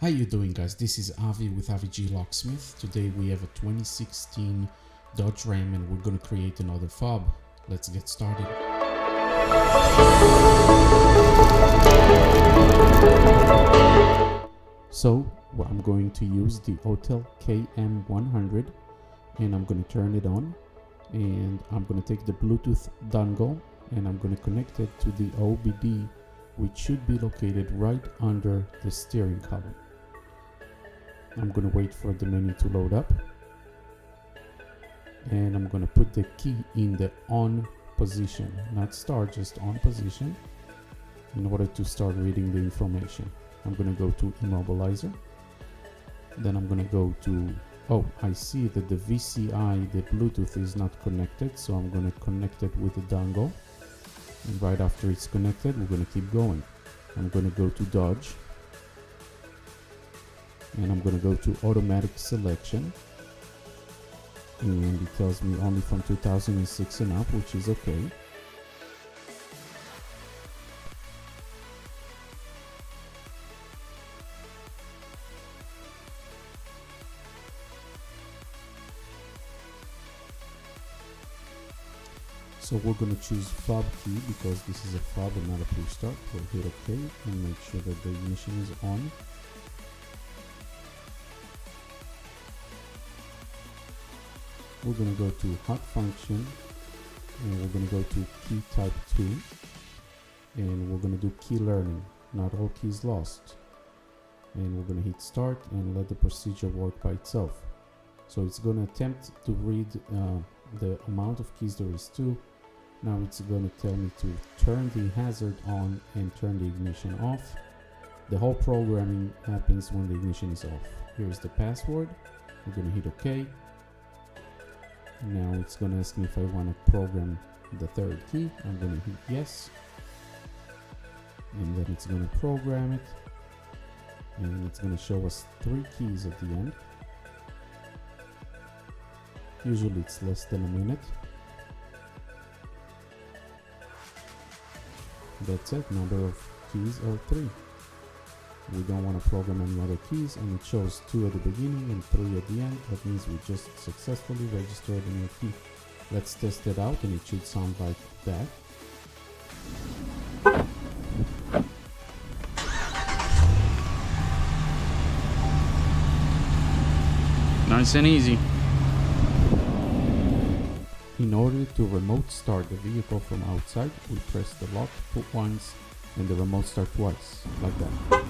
How you doing, guys? This is Avi with AviG Locksmith. Today we have a 2016 Dodge Ram and we're going to create another fob. Let's get started. So I'm going to use the Autel KM100 and I'm going to turn it on, and I'm going to take the Bluetooth dongle and I'm going to connect it to the OBD, which should be located right under the steering column. I'm going to wait for the menu to load up, and I'm going to put the key in the on position, not start, just on position, in order to start reading the information. I'm going to go to immobilizer, then I'm going to go to, oh, I see that the VCI, the Bluetooth, is not connected, so I'm going to connect it with the dongle, and right after it's connected we're going to keep going. I'm going to go to Dodge, and I'm going to go to automatic selection, and it tells me only from 2006 and up, which is okay. So we're going to choose fob key because this is a fob and not a push start. We'll hit OK and make sure that the ignition is on. We're going to go to hot function, and we're going to go to key type 2, and we're going to do key learning, not all keys lost, and we're going to hit start and let the procedure work by itself. So it's going to attempt to read the amount of keys there is to. Now it's going to tell me to turn the hazard on and turn the ignition off. The whole programming happens when the ignition is off. Here's the password. We're going to hit OK. Now it's going to ask me if I want to program the third key. I'm going to hit yes, and then it's going to program it, and it's going to show us 3 keys at the end. Usually it's less than a minute. That's it. Number of keys are 3. We don't want to program any other keys, and it shows 2 at the beginning and 3 at the end. That means we just successfully registered a new key. Let's test it out, and it should sound like that. Nice and easy. In order to remote start the vehicle from outside, we press the lock once and the remote start twice, like that.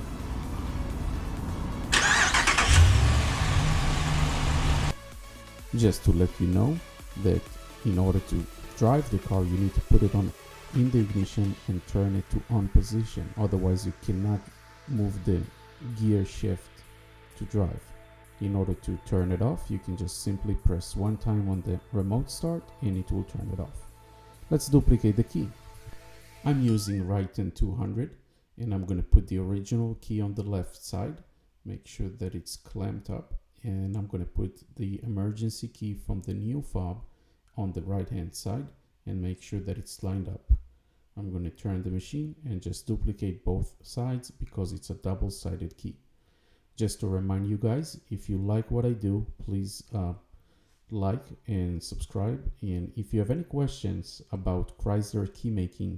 Just to let you know that in order to drive the car, you need to put it on in the ignition and turn it to on position. Otherwise, you cannot move the gear shift to drive. In order to turn it off, you can just simply press one time on the remote start and it will turn it off. Let's duplicate the key. I'm using Rytan 200, and I'm going to put the original key on the left side. Make sure that it's clamped up. And I'm going to put the emergency key from the new fob on the right hand side and make sure that it's lined up. I'm going to turn the machine and just duplicate both sides because it's a double-sided key. Just to remind you guys, if you like what I do, please like and subscribe. And if you have any questions about Chrysler key making,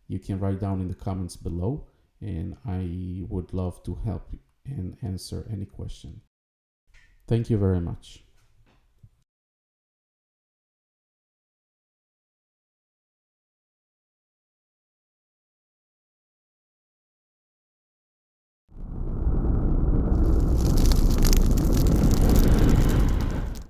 you can write down in the comments below, and I would love to help and answer any question. Thank you very much.